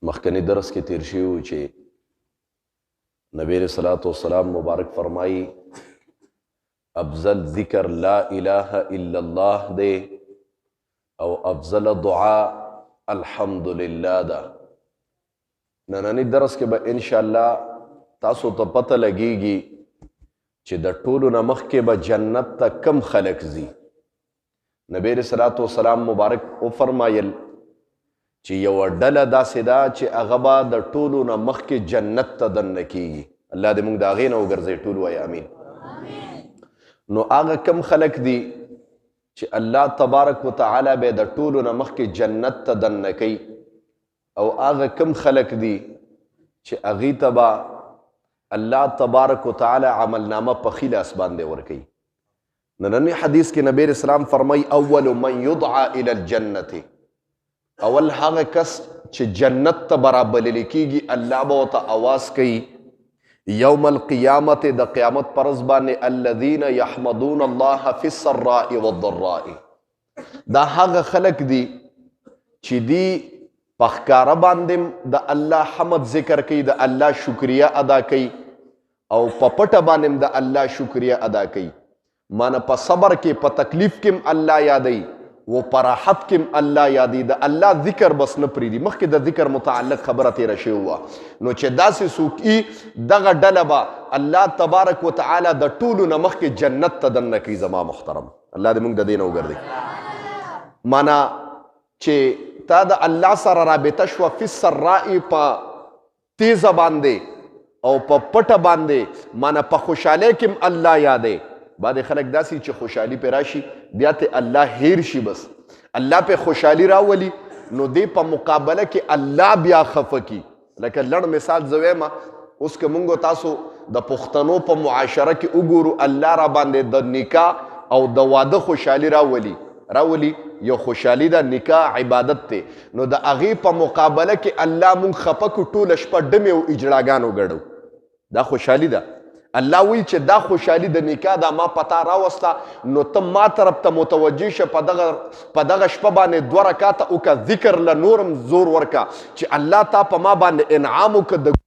مخکنی درس کې تیر شوی و چې نبی علیہ الصلوۃ والسلام مبارک فرمائی افضل ذکر لا الہ الا اللہ دے او افضل دعا الحمدللہ دا. نننی درس کې به انشاءاللہ تاسو ته پته لګیږي چې د ټولو نه مخکې به جنت ته کم خلک ځي. نبی علیہ الصلوۃ والسلام مبارک وفرمایل چې یوه ډله داسې ده چې هغه به د ټولو نه مخکې جنت ته دننه کیږي. الله دې موږ د هغې نه وګرځوي ټول وایي امین. نو هغه کم خلک دي چې الله تبارک وتعالی به د ټولو نه مخکې جنت ته دننه کوي، او هغه کم خلک دي چې هغې ته به الله تبارک وتعالی عملنامه په ښي لاس باندې ورکوي. نننی حدیث کې نبی اسلام فرمایي اول من یدعا الی الجنة، اول هغه کس چې جنت ته برابلل کیږي الله به ورته آواز کوي یوم القیامت، د قیامت پر ورځ باندې الذین یحمدون الله فی السراء والضراء. دا هغه خلک دي چې دی په ښکاره باندې د الله حمد ذکر کوي، د الله شکریه ادا کوي، او په پټه باندې د الله شکریه ادا کوي. مانه په صبر کې په تکلیف کې الله یادوي، و پراحت کې الله یادي، د الله ذکر بس نه پریدي. مخکې د ذکر متعلق خبره تیره شوې وه. نو چې داسې څوک دغه ډله به الله تبارک وتعالی د ټولو نه مخکې جنت ته دننه کوي. زما محترم الله دې موږ د دې نه وګرځي. معنا چې تا د الله سره رابطه شوه فی السراء په تیزه باندې او په پټه باندې، معنا په خوشحالۍ کې الله یادی. بعد خلک داسې چې خوشحالي پې راشي بیا ته الله هیر شي، بس الله پې خوشحالي راولي نو دی په مقابله کې الله بیا خفه کی. لکه لړ مثال زه وایم، اوس که موږ تاسو د پښتنو په معاشره کې وګورو، الله را باندې د نکاح او د واده خوشحالي راولي یو خوشحالي ده، نکاح عبادت دی. نو د هغې په مقابله کې الله مونږ خفه کړو، ټوله شپه ډمې او اجړاګانو ګډو. دا خوشحالي ده. الله وی چې دا خوشحالي د نکاح دا ما پتا راوسته، نو ته ما طرف ته متوجه شه، په دغه شپه باندې 2 رکعاته وکړه، ذکر له نورم زور ورکه چې الله تا په ما باندې انعام وکړه.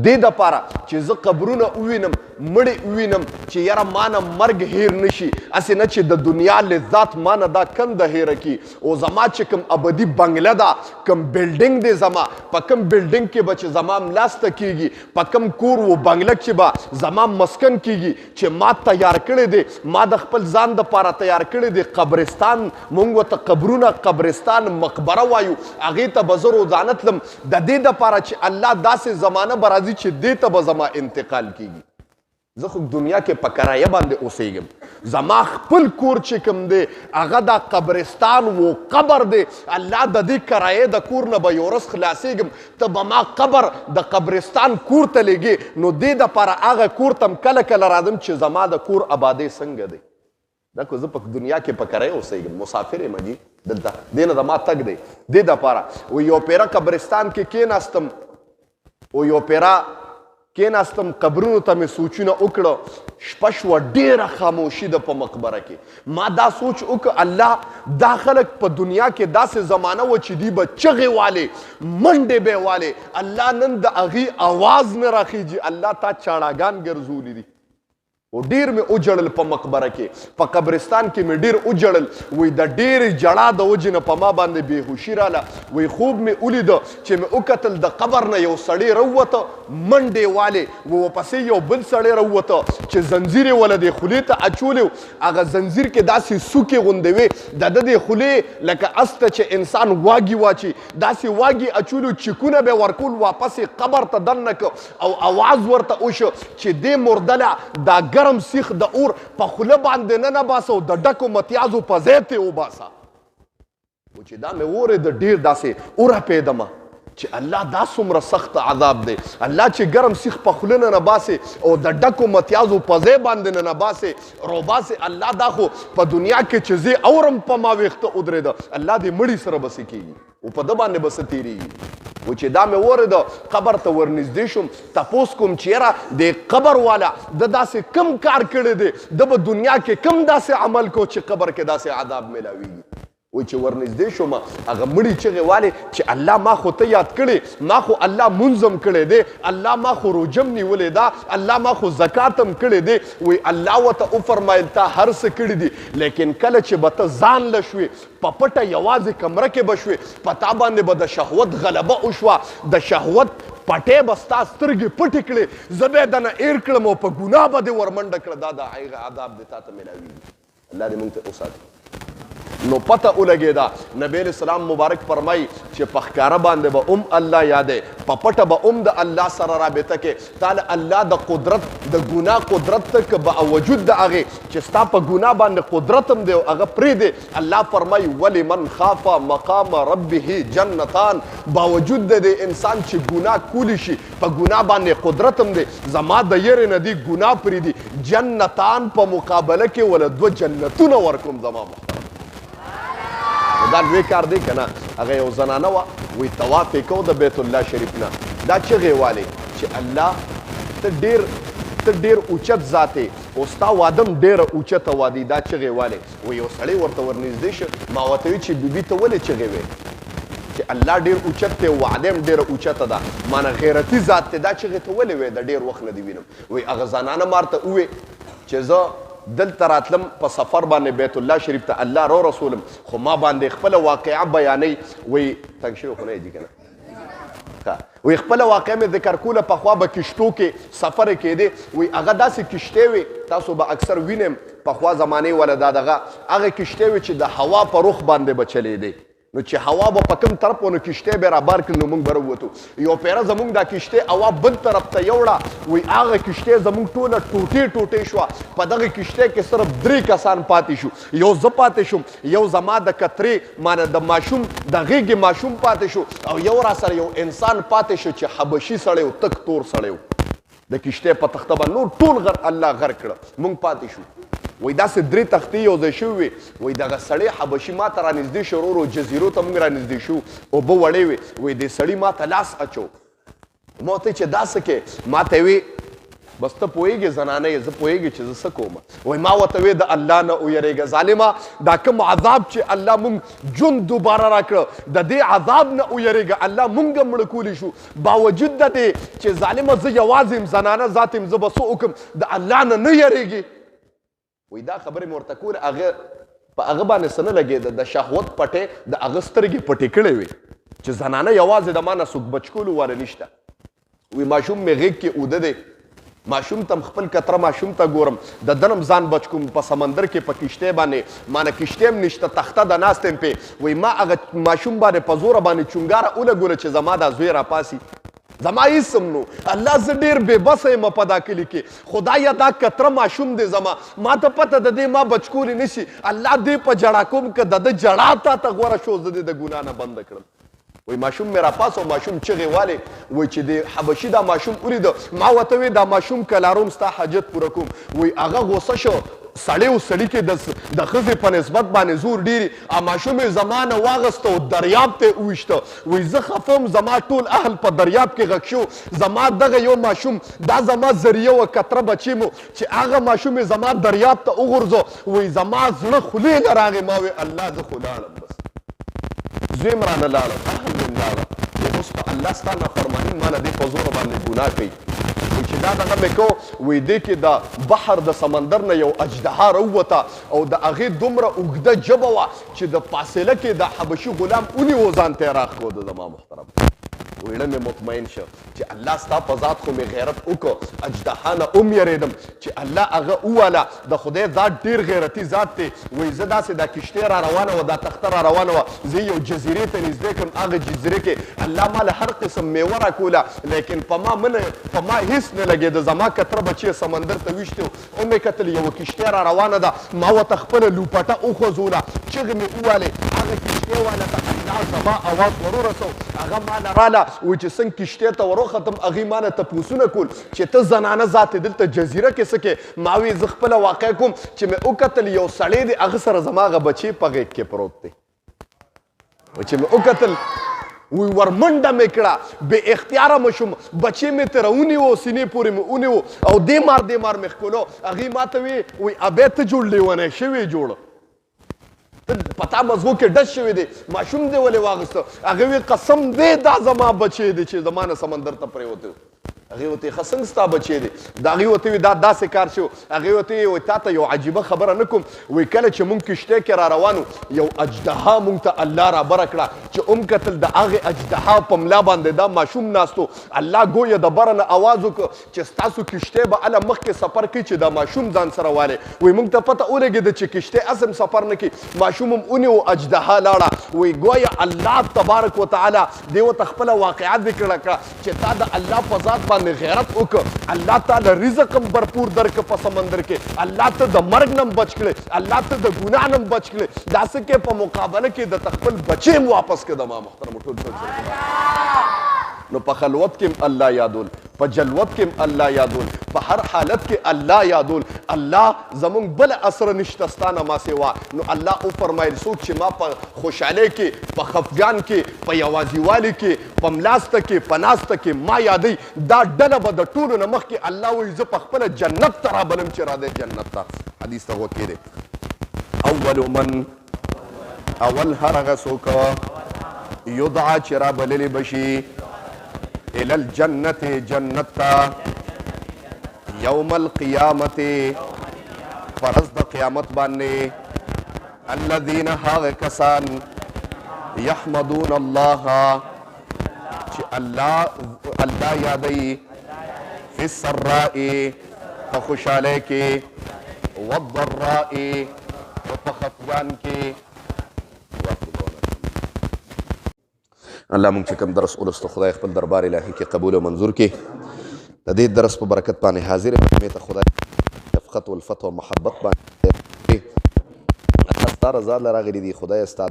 دې دپاره چې زه قبرونه ووینم، مړې ووینم، چې یاره مانه مرګ هیر نشي، هسې نه چې د دنیا لذات مانه دا کنده هیره کي. او زما چې کوم ابدي بنګله ده، کوم بلډینګ دی، زما په کوم بلډینګ کې به چې زما ملاسته کیږي، په کوم کور و بنګله کې به زما مسکن کیږي چې ما تیار کړی دی، ما د خپل ځان دپاره تیار کړی دی قبرستان. مونږ ورته قبرونه، قبرستان، مقبره وایو. هغې ته به زه روزانه تلم د دې دپاره چې الله داسې زمانه به راځي چې دې ته به زما انتقال کیږي. زه خو دنیا کې په کرایه باندې اوسېږم، زما خپل کور چې کوم دی هغه دا قبرستان و قبر دی. الله د دې کرایې د کور نه به یو ورځ خلاصېږم، ته به ما قبر د قبرستان کور ته لېږې. نو دې دپاره هغه کور ته م کله کله راځم چې زما د کور آبادۍ څنګه دی. دا که زه په دنیا کې په کرایه اوسېږم، مسافر یم جي دلته، دې نه د ما تګ دی. دې دپاره و یو پیره قبرستان کې کېناستم، او یو پیره کېناستم، قبرونو ته مې سوچونه وکړه. شپه شوه، ډېره خاموشي ده په مقبره کې. ما دا سوچ وکړه الله دا خلک په دنیا کې داسې زمانه وه چې دوی به چغې والې، منډې به یې والې. الله نن د هغې اواز نه راخیږي. الله تا چاړاګان ګرځولي دي. او ډیر مې وجړل په مقبره کې په قبرستان کې مې ډیر وجړل وی د ډېرې جړا د وجې نه په ما باندې بېهوشي راله وی خوب مې ولیده چې مې وکتل د قبر نه یو سړی راووته منډې والې ورپسې یو بل سړی راووته چې زنځیر یې وله دې خولې ته اچولی هغه زنځیر کې داسې څوکې غوندې وې د ده دې خولې لکه اس ته چې انسان واګي واچي داسې واګي اچولي چیکونه به ورکول واپس یې قبر ته دننه که او آواز ورته وشو چې دې مردله دا ګرم سیخ د اور په خوله باندې نه نباسه او د ډکو متیازو په ځای ته وباسه و چې دا مې واورېده ډېر داسې ورپېدمه چې الله دا څومره سخت عذاب دی الله چې ګرم سیخ په خوله نه نباسې او د ډکو متیازو په ځای باندې نه نباسې روباسې الله دا خو په دنیا کې چې زه اورم په ما ویښته ودرېده الله دې مړي سره بسې کېږي او په ده باندې به څه تېرېږي و چې دا مې واورېده قبر ته ورنږدې شوم تپوس کوم چې یاره د قبر والا د داسې کم کار کړی دی ده به دنیا کې کم داسې عمل کو چې قبر کې داسې عذاب میلاویږي وای چې ورنږدې شوم هغه مړي چغې والې چې الله ما خو ته یاد کړې ما خو الله منظم کړی دی الله ما خو روجم نیولې ده الله ما خو زکات هم کړی دی وای الله ورته وفرمایل تا هر څه کړي دي لیکن کله چې به ته ځان له شوې په پټه یوازې کمره کې به شوې په تا باندې به د شهوت غلبه وشوه د شهوت پټې به ستا سترګې پټې کړې زه به یې دنه ایر کړم او په ګناه به دې ورمنډه کړه دا د هغه عذاب دې تا ته میلاویږي الله دې موږ ته وساتي نو پته ولګېده نبی علیه السلام مبارک فرمایي چې په ښکاره باندې به الله یادې په پټه به د الله سره رابطه کې تا له الله د قدرت د ګناه قدرت ته که باوجود د هغې چې ستا په ګناه باندې قدرت هم دی او هغه پرېږدې الله فرمایي ولمن خاف مقام ربه جنتان باوجود د دې انسان چې ګناه کولی شي په ګناه باندې قدرت هم دی زما د یېرې نه دي ګناه پرېږدي جنتان په مقابله کې وله دوه جنتونه ورکوم زما محترم دا لوی کار دی که نه هغه یو زنانه وه وی طواف یې کو د بیت الله شریف نه دا چغې والې چې الله ته ډېر اوچت ذات او ستا واده هم ډېره اوچته وادي دا چغې والې وی یو سړی ورته ورنږدې شه ما ورته وي چې بیبي ته ولې چغې وې چې الله ډېر اوچت دی وعده هم ډېره اوچته ده مانه غیرتي ذات دی دا چغې ته ولې وې د ډېر وخت نه دې وینم وی هغه زنانه ما ورته ووې چې زه دلته راتلم په سفر باندې بیت الله شریف ته الله رو رسولم خو ما باندې خپله واقعه بیانوي وی تنګ شوي خو نه یې دي که نه وی خپله واقعه مې ذکر کوله پخوا به کشتو کې سفر کېدې وی هغه داسې کشتې وې تاسو به اکثر وینم پخوا زمانې وله دا دغه هغه کشتې وې چې د هوا په رخ باندې به چلېدې نو چې هوا به په کوم طرف ونه کشتۍ به رابار کړل نو موږ به راووتو یو پیره زموږ دا کشتۍ هوا بل طرف ته یوړه وایي هغه کشتۍ زموږ ټوله ټوټې ټوټې شوه په دغه کشتۍ کې صرف 3 کسان پاتې شو یو زه پاتې شوم یو زما د کترې مانه د ماشوم د غېږې ماشوم پاتې شو او یو را سره یو انسان پاتې شو چې حبشي سړی و تک تور سړی و د کشتۍ په تخته باندې نور ټول الله غرق کړه موږ پاتې شو وای داسې 3 تختې یو ځای شوي وې وایي دغه سړی حبشي ما ته رانږدې شو ورو جزیرو ته موږ رانږدې شو اوبه وړې وې وایي دې سړي ما ته لاس اچو ما ورته چې دا څه کې ما ته وې بس ته پوهېږې زنانه یې زه پوهېږې چې زه څه کوم وایي ما ورته وې د الله نه ویرېږه ظالمه دا کوم عذاب چې الله موږ ژوند دوباره راکړه د دې عذاب نه ویرېږه الله موږ هم مړه کولی شو باوجود د دې چې ظالمه زه یوازې یم زنانه ذات یم زه به څه وکړم د الله نه یریږي وی دا خبرې مې ورته کولې هغه په هغه باندې څه نه لګېده د شهوت پټې د هغه سترګې پټې کړې وې چې زنانه یوازې د ما نه څوک بچ کولو واله نشته وی ماشوم مې غېږ کې اوده دی ماشوم ته خپل کتره ماشوم ته ګورم د دنم ځان بچ کوم په سمندر کې په کشتۍ باندې مانه کشتۍ هم نشته تخته د ناست یم پې وی ما هغه ماشوم باندې په زوره باندې چونګاره ولګوله چې زما دا زوی راپاسي زما هیڅ هم نو الله زه ډېر بې بسه یم په دا کلي کې خدایه دا کتره ماشوم دی زما ما ته پته د دې ما بچ کولی نه شي الله دې په جړا کوم که د ده جړا تا ته غوره شو زه دې د ګناه نه بنده کړم وای ماشوم مې راپاس او ماشوم چغې والې وای چې د حبشي دا ماشوم ولیده ما ورته وې دا ماشوم کلاروم ستا حاجت پوره کوم وای هغه غوسه شو سړی و سړي کې د ښځې په نسبت باندې زور ډېري او ماشوم یې زما نه واغسته او دریاب ته یې وویشته وایي زه خفه یم زما ټول اهل په دریاب کې غږ شو زما دغه یو ماشوم دا زما ذریعه وه کتره بچی مو چې هغه ماشوم یې زما دریاب ته وغورځو وایي زما زړه خولې نه راغی ما وی الله زه خو لاړم بس زوی م رانه لاړم اهل مې لاړه اوس په الله ستا نافرماني ما نه دې په زوره باندې ګناه کوي چې دا دغه مې کو وایي دې کې د بحر د سمندر نه یو اجدها راووته او د هغې دومره اوږده ژبه وه چې د فاصله کې د حبشي غلام ونیو ځان ته یې راښکوده زما محترم ویړه مې مطمئن شه چې الله ستا په ذات خو مې غیرت وکړو اجدها نه ومېرېدم چې الله هغه وواله د خدای ذات ډېر غیرتي ذات دی وایي زه داسې دا کشتۍ را روانه وه دا تخته را روانه وه زه یو جزیرې ته نږدې کړم هغه جزیرې کې الله ما له هر قسم میوه راکوله لیکن په ما هېڅ نه لګېده زما کتره بچی سمندر ته ویشتې و ومې کتل یوه کشتۍ را روانه ده ما ورته خپله لوپټه وخوځوله چغې مې ووالې هغه کشتۍ واله ته الله زما اواز ورورسو هغه ما نه راله وایي چې څنګه کشتۍ ته وروختم هغې ما نه تپوسونه کول چې ته زنانه ذات دلته جزیره کې څه کې ما وایي زه خپله واقع کوم چې مې وکتل یو سړی دی هغه سره زما هغه بچی په غېږ کې پروت دی چې مې وکتل وی ورمنډه مې کړه بې اختیاره مې شوم بچی مې ترې ونیو سینې پورې مې ونیو او دې مار مې ښکلو هغې ما ته وی ابې ته جوړ لیونی شوی جوړ په تا مزغو کې ډز شوی دی ماشوم دی ولې واغسته هغې وی قسم دی دا زما بچی دی چې زما نه سمندر ته پرېوتی هغې ورته ښه څنګه ستا بچی دی د هغې ورته وي دا داسې کار شو هغې ورته وی تا ته یو عجیبه خبره نه کوم وی کله چې مونږ کشتۍ کې را روان یو اجدها مونږ ته الله رابره کړه چې کتل د هغې اجدها په ملا باندې دا ماشوم ناست و الله ګویه د بره نه آواز وکړه چې ستاسو کشتۍ به هله مخکې سفر کوي چې دا ماشوم ځان سره والی وی مونږ ته پته ولګېده چې کشتۍ اسم سفر نه کوي ماشوم هم ونیو اجدها لاړه وی ګویه الله تبارک وتعالی دې ورته خپله واقعات وکړه چې تا د الله په ذات باندې غیرت وکړه الله تعالی رزق هم برپور درکړه په سمندر کې الله ته د مرګ نه بچ کړې الله ته د ګناه نه بچ کړې داسې کې په مقابله کې د خپل بچی هم واپس کړه ما محترم ټول نو په خلوت کې هم الله یادول په جلوت کې هم الله یادول په هر حالت کې الله یادول الله زمونږ بل اثر نشته ستا نه ما سوا نو الله وفرمایل څوک چې ما په خوشحالۍ کې په خفګان کې په یوازیوالي کې په ملاسته کې په ناسته کې ما یادوي دا ډله به د ټولو نه مخکې الله وایي زه په خپله جنت ته رابلم چې راځئ جنت ته حدیث ته غوږ کېدی اول من اول هر هغه څوک یدعا چې رابللی بشي الى الجنت جنت تا یوم القیامت فرض د قیامت باندې الذین هاغ کسان یحمدون الله چې الله یادوي فی السراء په خوشحالی کې والضراء په خفګان کې الله مونږ چې کوم درس ولسته خدای خپل دربار الهي کې قبول او منظور کړي د دې درس په برکت باندې حاضر مې ته خدای شفقت والفتح او محبت باندې ستا رضا له راغلي دي خدای ستا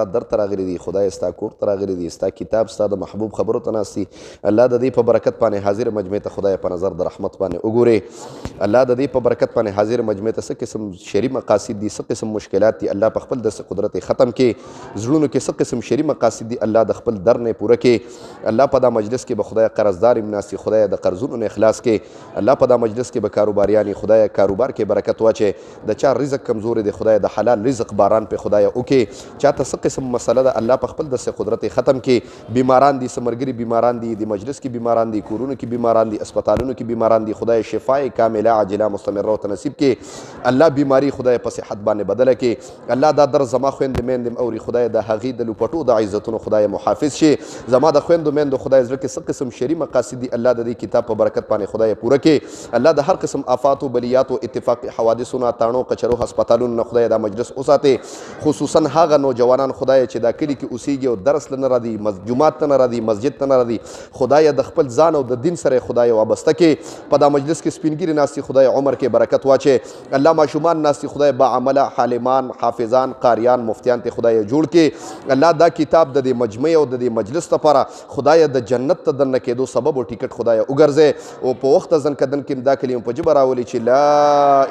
در ته راغلي دي خدای ستا کور ته راغلي دي ستا کتاب ستا د محبوب خبرو ته ناست دي الله د دې په برکت باندې حاضر مجمع ته خدای په نظر د رحمت باندې وګورې الله د دې په برکت باندې حاضر مجمع ته څه قسم شرعي مقاصد دي څه قسم مشکلات دي الله په خپل د قدرت ختم کې زړونو کې څه قسم شرعي مقاصد دي الله د خپل در نه پوره کې الله په دا مجلس کې به خدای قرضدار هم ناست خدای د قرضونو نه اخلاص کې الله په دا مجلس کې به کاروباریان خدای کاروبار کې برکت واچي د چا رزق کمزور دی خدای د حلال رزق باران په خدای اوکي چاته څه قسم مسله ده الله په خپل د قدرت ختم کې بیماران دي سمرګری بیماران دي د مجلس کې بیماران دي کورونو کې بیماران دي اسپیټالونو کې بیماران دي خدای شفای کامله عاجله مستمره او نصیب کې الله بیماری خدای په صحت باندې بدله کې الله دا در زما خويند میندم او خدای د هغې د لوپټو د عزتونو خدای محافظ شي زما د خويند میندو خدای زړه کې څه قسم شرعي مقاصد دي الله د دې کتاب په برکت باندې خدای پوره کې الله د هر قسم آفات او بلیات او اتفاق حوادثونو تاڼو کچرو هسپتالونو خدای دا مجلس اوساته خصوصا هغه نوجوانان خدای چې دا کلی کې اوسېږي او درس له نه راځي جومات ته نه راځي مسجد ته نه راځي خدای د خپل ځان او د دین سره خدای وابسته کې په دا مجلس کې سپینګیري ناستي خدای عمر کې برکت واچي الله ماشومان ناستي خدای با عمله حالمان حافظان قاریان مفتیان ته خدای جوړ کې الله دا کتاب د دې مجمع او د دې مجلس لپاره خدای د جنت ته دننه کېدو سبب او ټیکټ خدای وګرځي او په وخت ځن کدن کې دا کلمه په جبر راولي چې لا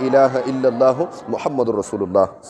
اله الا الله محمد رسول الله